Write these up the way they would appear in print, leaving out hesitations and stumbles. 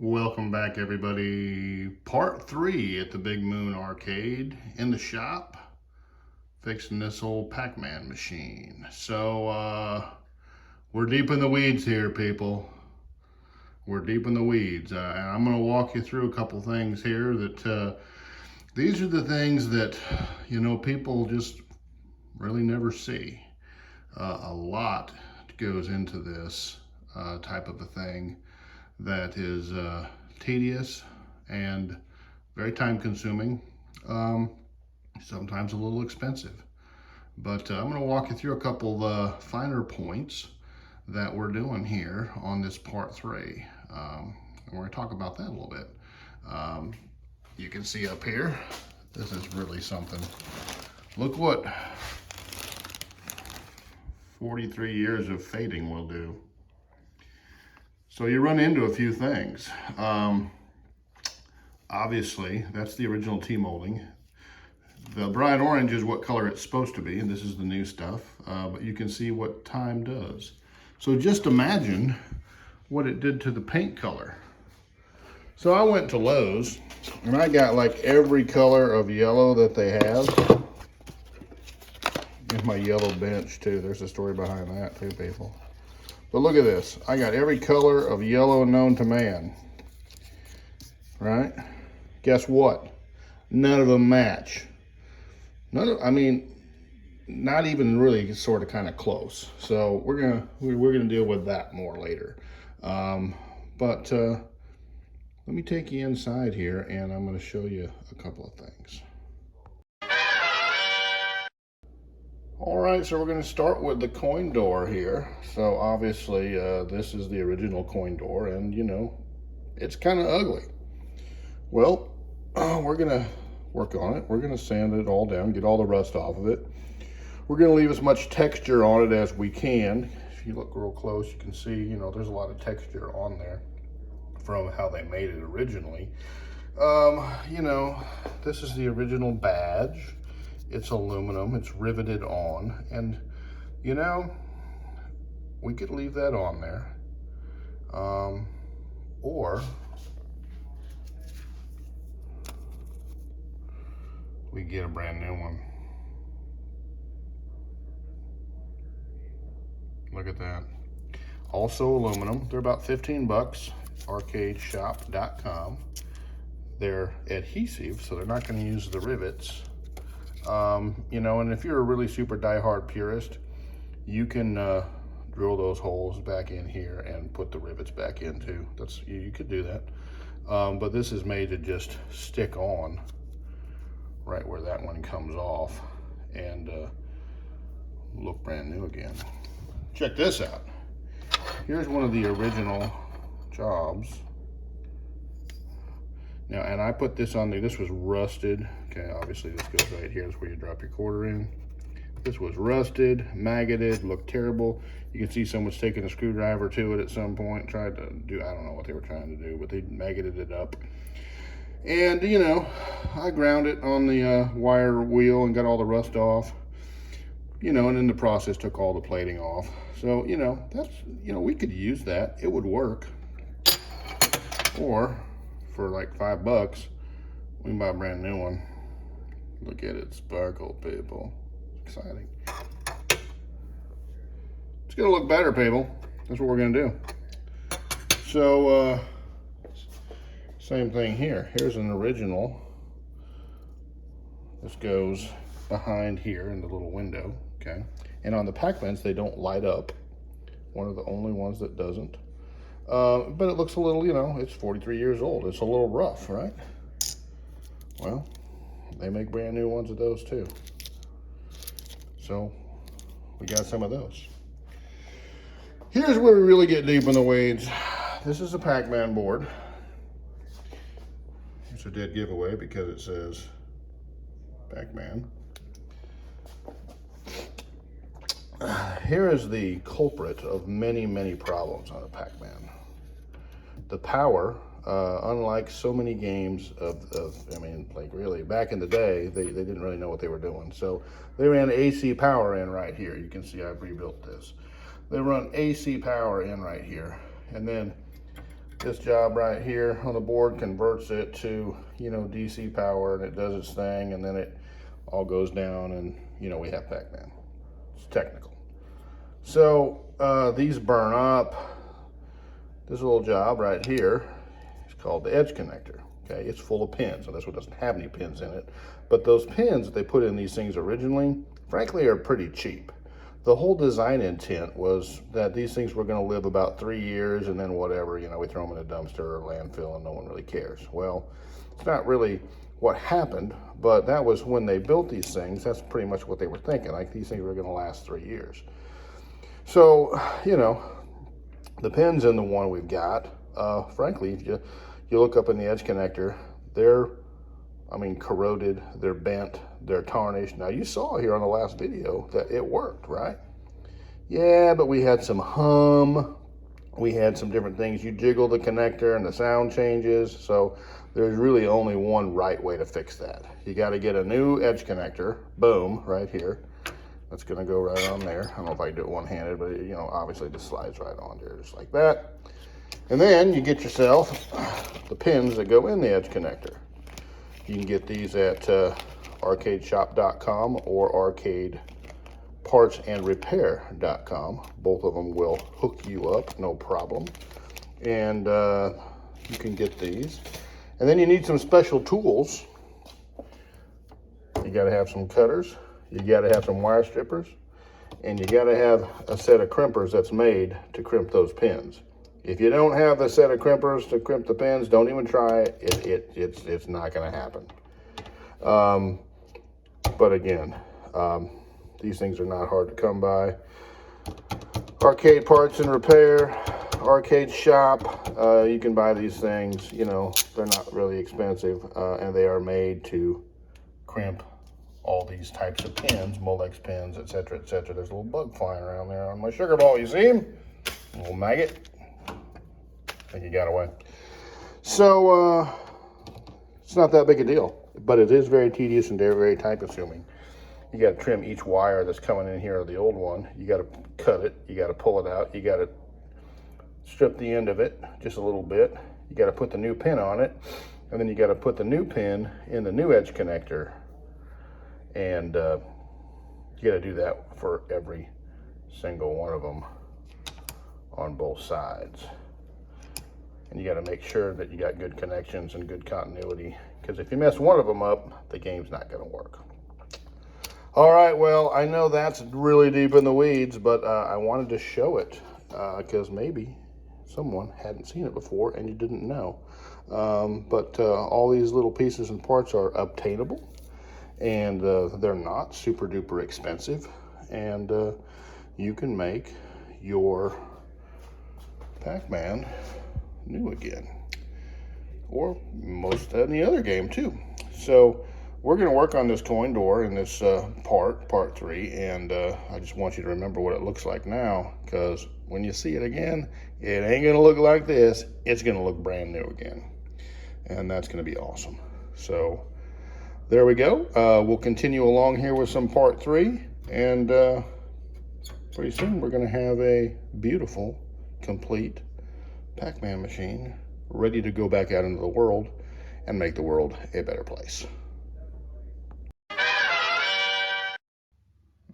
Welcome back, everybody. Part 3 at the Big Moon Arcade in the shop, fixing this old Pac-Man machine. So, we're deep in the weeds here, people. We're deep in the weeds. And I'm going to walk you through a couple things here that, these are the things that, people just really never see. A lot goes into this type of a thing that is tedious and very time consuming, sometimes a little expensive. But I'm going to walk you through a couple of finer points that we're doing here on this part 3. And we're going to talk about that a little bit. You can see up here, this is really something. Look what 43 years of fading will do. So you run into a few things. Obviously, that's the original T-molding. The bright orange is what color it's supposed to be, and this is the new stuff, but you can see what time does. So just imagine what it did to the paint color. So I went to Lowe's, and I got like every color of yellow that they have. Here's my yellow bench too. There's a story behind that too, people. But look at this. I got every color of yellow known to man. Right? Guess what? None of them match. Not even really sort of kind of close. So we're gonna deal with that more later. But let me take you inside here and I'm gonna show you a couple of things. All right, so we're going to start with the coin door here. So obviously this is the original coin door, and it's kind of ugly. Well, we're going to work on it. We're going to sand it all down, get all the rust off of it. We're going to leave as much texture on it as we can. If you look real close, you can see, there's a lot of texture on there from how they made it originally. This is the original badge. It's aluminum, it's riveted on, and we could leave that on there, or we get a brand new one. Look at that. Also aluminum. They're about 15 bucks, arcadeshop.com. They're adhesive, so they're not going to use the rivets. And if you're a really super diehard purist, you can drill those holes back in here and put the rivets back in too. You could do that. But this is made to just stick on right where that one comes off and look brand new again. Check this out. Here's one of the original jobs. Now, and I put this on there, this was rusted. Okay, obviously this goes right here, that's where you drop your quarter in. This was rusted, maggoted, looked terrible. You can see someone's taking a screwdriver to it at some point, tried to do, I don't know what they were trying to do, but they maggoted it up. And, I ground it on the wire wheel and got all the rust off. And in the process took all the plating off. So, that's, we could use that. It would work. Or, for like $5, we can buy a brand new one. Look at it sparkle, people. It's exciting. It's gonna look better, people. That's what we're gonna do. So, same thing here. Here's an original. This goes behind here in the little window, okay? And on the Pac-Mans, they don't light up. One of the only ones that doesn't. But it looks a little, it's 43 years old. It's a little rough, right? Well, they make brand new ones of those too. So we got some of those. Here's where we really get deep in the weeds. This is a Pac-Man board. It's a dead giveaway because it says Pac-Man. Here is the culprit of many, many problems on a Pac-Man. The power, unlike so many games like really, back in the day, they didn't really know what they were doing. So they ran AC power in right here. You can see I've rebuilt this. They run AC power in right here. And then This job right here on the board converts it to, you know, DC power, and it does its thing, and then it all goes down, and, you know, we have Pac-Man. It's technical. So these burn up. This little job right here is called the edge connector. Okay, it's full of pins, and this one doesn't have any pins in it. But those pins that they put in these things originally, frankly, are pretty cheap. The whole design intent was that these things were going to live about 3 years, and then whatever, you know, we throw them in a dumpster or landfill and no one really cares. Well, it's not really what happened, but that was when they built these things. That's pretty much what they were thinking. Like, these things were going to last 3 years. So, you know, the pins in the one we've got, frankly, if you look up in the edge connector, they're, I mean, corroded, they're bent, they're tarnished. Now, you saw here on the last video that it worked, right? Yeah, but we had some hum. We had some different things. You jiggle the connector and the sound changes. So there's really only one right way to fix that. You got to get a new edge connector. Boom, right here. That's going to go right on there. I don't know if I can do it one-handed, but you know, obviously this slides right on there just like that. And then you get yourself the pins that go in the edge connector. You can get these at arcadeshop.com or arcadepartsandrepair.com. Both of them will hook you up, no problem. And you can get these. And then you need some special tools. You got to have some cutters. You got to have some wire strippers. And you got to have a set of crimpers that's made to crimp those pins. If you don't have the set of crimpers to crimp the pins, don't even try it. It's not going to happen. But again, these things are not hard to come by. Arcade Parts and Repair, Arcade Shop. You can buy these things. You know, they're not really expensive, and they are made to crimp all these types of pins, Molex pins, etc., etc. There's a little bug flying around there on my sugar ball. You see him? A little maggot. I think he got away. So it's not that big a deal, but it is very tedious and very, very time consuming. You got to trim each wire that's coming in here of the old one. You got to cut it. You got to pull it out. You got to strip the end of it just a little bit. You got to put the new pin on it, and then you got to put the new pin in the new edge connector. And you got to do that for every single one of them on both sides. And you got to make sure that you got good connections and good continuity, because if you mess one of them up, the game's not going to work. All right, well, I know that's really deep in the weeds, but I wanted to show it because maybe someone hadn't seen it before and you didn't know. But all these little pieces and parts are obtainable, and they're not super duper expensive, and you can make your Pac-Man new again, or most any other game too. So we're going to work on this coin door in this part 3, and I just want you to remember what it looks like now, because when you see it again, it ain't going to look like this. It's going to look brand new again, and that's going to be awesome. So there we go. We'll continue along here with some part 3, and pretty soon we're going to have a beautiful, complete Pac-Man machine ready to go back out into the world and make the world a better place.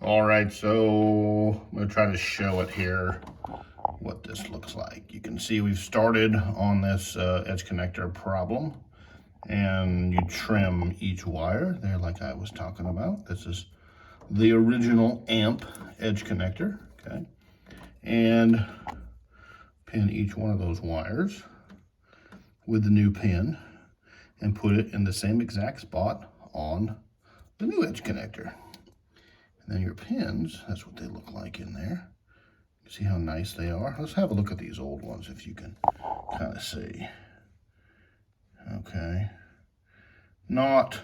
All right, so I'm going to try to show it here what this looks like. You can see we've started on this edge connector problem, and you trim each wire there like I was talking about. This is the original amp edge connector, okay? And pin each one of those wires with the new pin and put it in the same exact spot on the new edge connector. And then your pins, that's what they look like in there. See how nice they are? Let's have a look at these old ones if you can kind of see. Okay. Not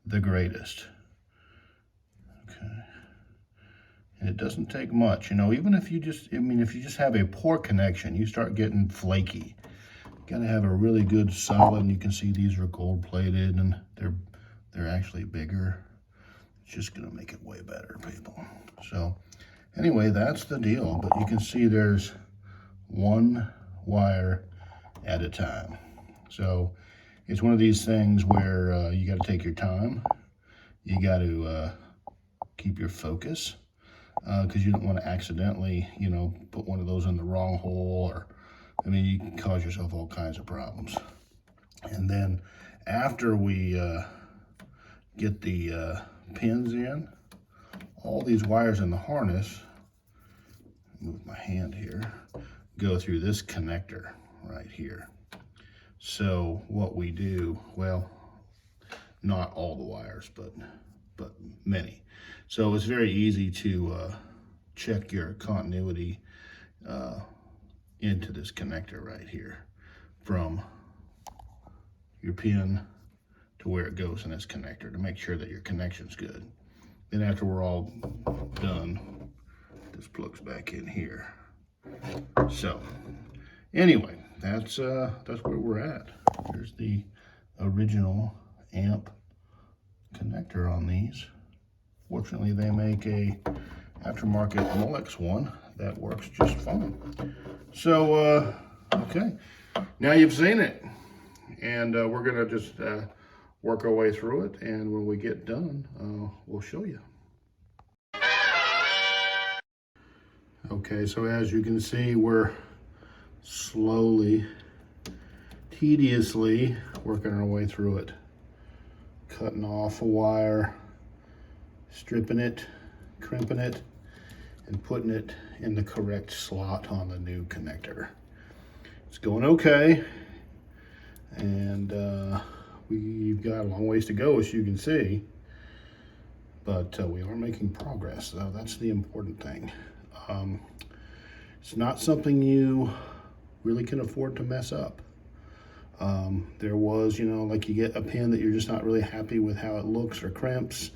the greatest. Okay. And it doesn't take much, you know, even if you just, if you just have a poor connection, you start getting flaky. You gotta have a really good solid, and you can see these are gold plated and they're actually bigger. It's just gonna make it way better, people. So anyway, that's the deal. But you can see there's one wire at a time. So it's one of these things where you got to take your time. You got to keep your focus, because you don't want to accidentally, you know, put one of those in the wrong hole, or, I mean, you can cause yourself all kinds of problems. And then after we get the pins in, all these wires in the harness, move my hand here, go through this connector right here. So what we do, well, not all the wires, but many. So it's very easy to check your continuity into this connector right here, from your pin to where it goes in this connector, to make sure that your connection's good. Then after we're all done, this plugs back in here. So anyway, that's where we're at. There's the original amp connector on these. Fortunately, they make a aftermarket Molex one that works just fine. So okay, now you've seen it, and we're gonna just work our way through it, and when we get done, we'll show you. Okay, so as you can see, we're slowly, tediously working our way through it. Cutting off a wire, stripping it, crimping it, and putting it in the correct slot on the new connector. It's going okay, and we've got a long ways to go, as you can see, but we are making progress, so that's the important thing. It's not something you really can afford to mess up. There was, you know, like you get a pin that you're just not really happy with how it looks or crimps,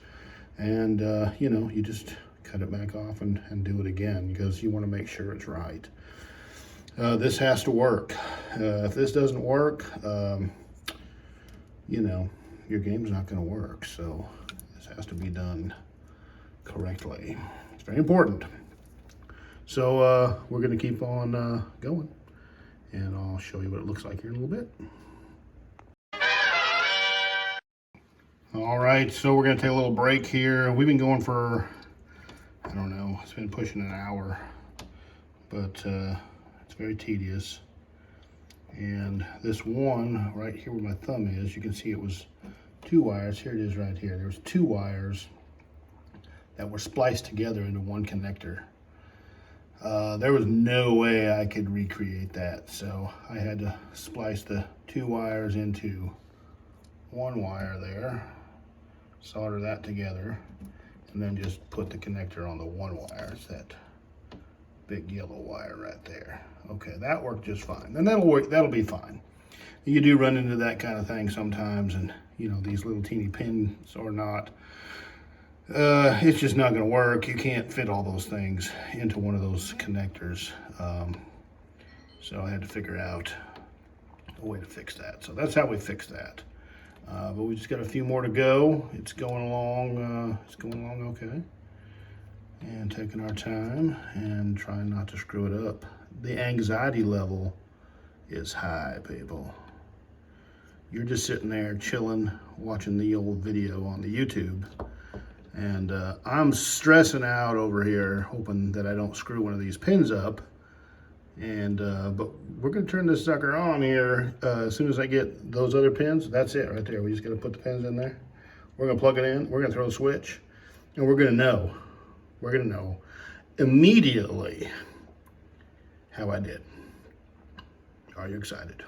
and you know, you just cut it back off and do it again, because you want to make sure it's right. This has to work. If this doesn't work, you know, your game's not going to work. So this has to be done correctly. It's very important. So we're going to keep on going, and I'll show you what it looks like here in a little bit. All right, so we're going to take a little break here. We've been going for, I don't know, it's been pushing an hour, but it's very tedious. And this one right here where my thumb is, you can see it was 2 wires. Here it is right here. There was 2 wires that were spliced together into one connector. There was no way I could recreate that, so I had to splice the 2 wires into 1 wire there, solder that together, and then just put the connector on the 1 wire. It's that big yellow wire right there. Okay, that worked just fine, and that'll work. That'll be fine. You do run into that kind of thing sometimes, and you know, these little teeny pins or not, it's just not going to work. You can't fit all those things into one of those connectors. So I had to figure out a way to fix that. So that's how we fixed that. But we just got a few more to go. It's going along. It's going along okay. And taking our time and trying not to screw it up. The anxiety level is high, people. You're just sitting there chilling, watching the old video on the YouTube. And I'm stressing out over here, hoping that I don't screw one of these pins up. And but we're gonna turn this sucker on here as soon as I get those other pins. That's it right there. We just gotta put the pins in there. We're gonna plug it in. We're gonna throw a switch, and we're gonna know. We're gonna know immediately how I did. Are you excited?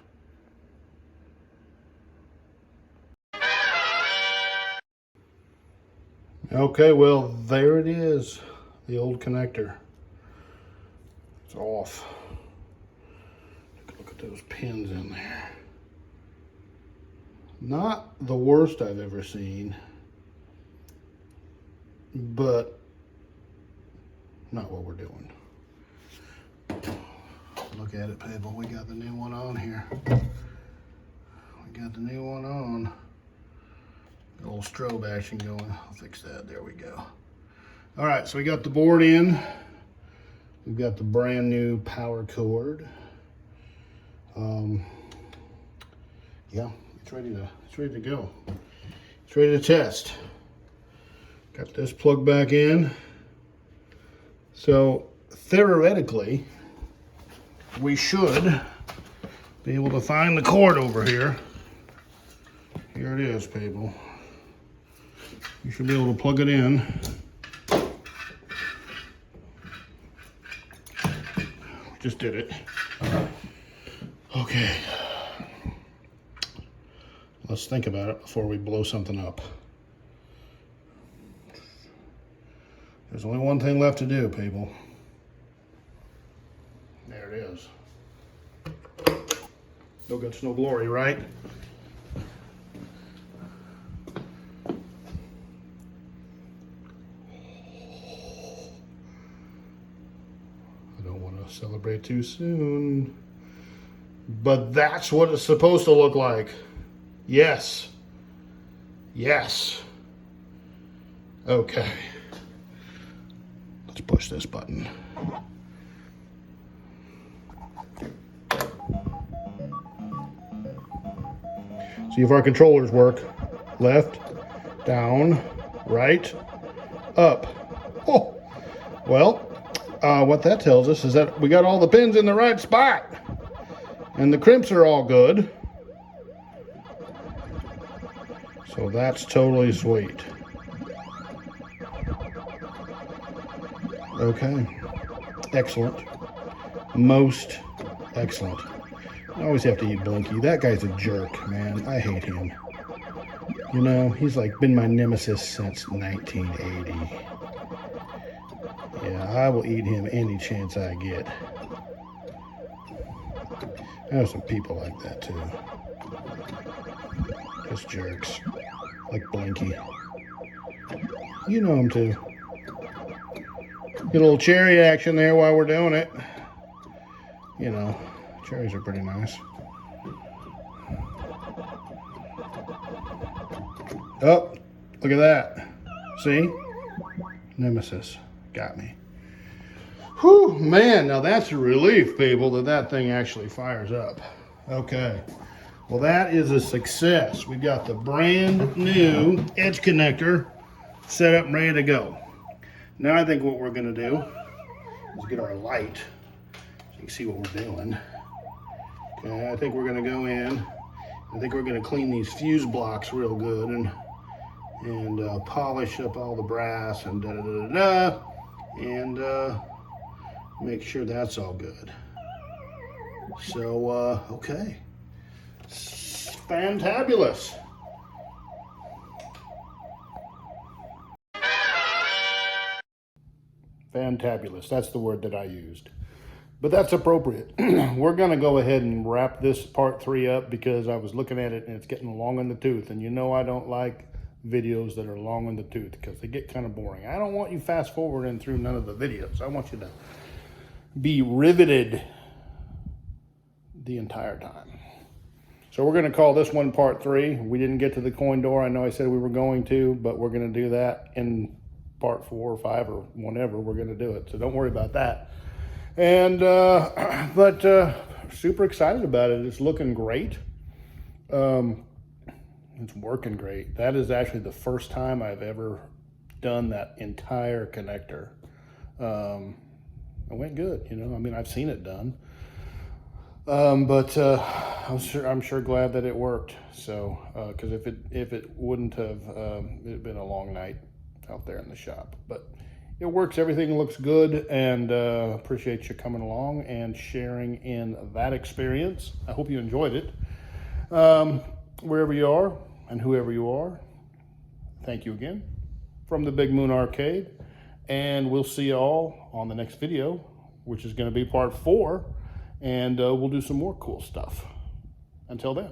Okay, well, there it is, the old connector. It's off. Look at those pins in there. Not the worst I've ever seen, but not what we're doing. Look at it, people. We got the new one on here. We got the new one on. The old strobe action going. I'll fix that. There we go. All right, so we got the board in. We've got the brand new power cord. Yeah, it's ready to go. It's ready to test. Got this plugged back in. So theoretically, we should be able to find the cord over here. Here it is, people. You should be able to plug it in. We just did it. Okay. Let's think about it before we blow something up. There's only one thing left to do, people. There it is. No guts, no glory, right? I don't want to celebrate too soon. But that's what it's supposed to look like. Yes. Yes. Okay. Let's push this button. See if our controllers work. Left, down, right, up. Oh, well, what that tells us is that we got all the pins in the right spot. And the crimps are all good. So that's totally sweet. Okay. Excellent. Most excellent. I always have to eat Blinky. That guy's a jerk, man. I hate him. You know, he's like been my nemesis since 1980. Yeah, I will eat him any chance I get. I know some people like that too. Just jerks. Like Blinky. You know him too. Get a little cherry action there while we're doing it. You know, cherries are pretty nice. Oh, look at that. See? Nemesis. Got me. Whew, man, now that's a relief, people, that thing actually fires up. Okay. Well, that is a success. We got the brand new edge connector set up and ready to go. Now I think what we're gonna do is get our light so you can see what we're doing. Okay, I think we're gonna go in. I think we're gonna clean these fuse blocks real good and polish up all the brass and and make sure that's all good. So, okay. Fantabulous. Fantabulous, that's the word that I used. But that's appropriate. We're gonna go ahead and wrap this part 3 up because I was looking at it and it's getting long in the tooth. And you know I don't like videos that are long in the tooth because they get kind of boring. I don't want you fast forwarding through none of the videos. I want you to be riveted the entire time. So we're gonna call this one part 3. We didn't get to the coin door. I know I said we were going to, but we're gonna do that in part 4 or 5 or whenever we're gonna do it. So don't worry about that. And, super excited about it. It's looking great. It's working great. That is actually the first time I've ever done that entire connector. It went good, you know. I mean, I've seen it done. I'm sure glad that it worked. So, because if it wouldn't have, it'd been a long night out there in the shop. But it works. Everything looks good, and appreciate you coming along and sharing in that experience. I hope you enjoyed it. Wherever you are and whoever you are, thank you again from the Big Moon Arcade, and we'll see you all on the next video, which is going to be part 4. And we'll do some more cool stuff. Until then.